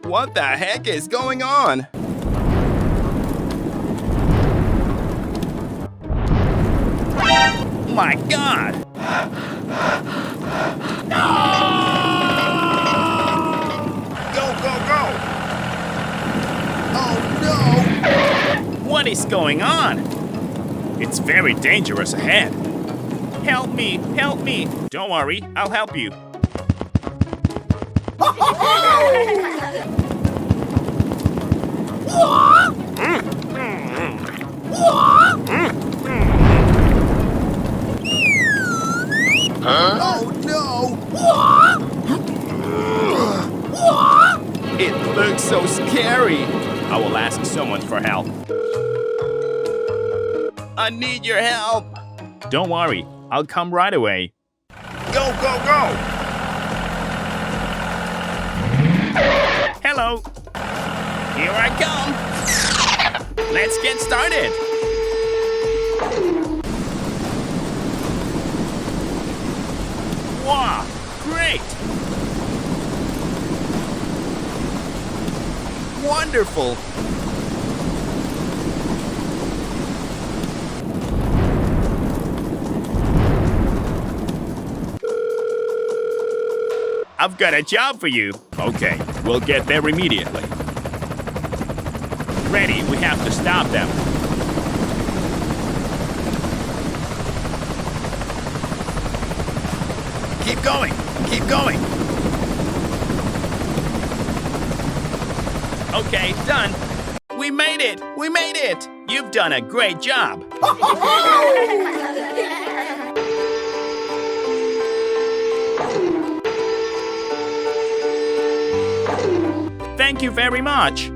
What the heck is going on? My God! No! Go, go, go! Oh no! What is going on? It's very dangerous ahead. Help me! Help me! Don't worry, I'll help you. Oh no! It looks so scary. I will ask someone for help. I need your help. Don't worry, I'll come right away. Go, go, go! Hello. Here I come. Let's get started. Wow, great! Wonderful! I've got a job for you. Okay, we'll get there immediately. Ready, we have to stop them. Keep going, keep going. Okay, done. We made it, we made it. You've done a great job. Thank you very much.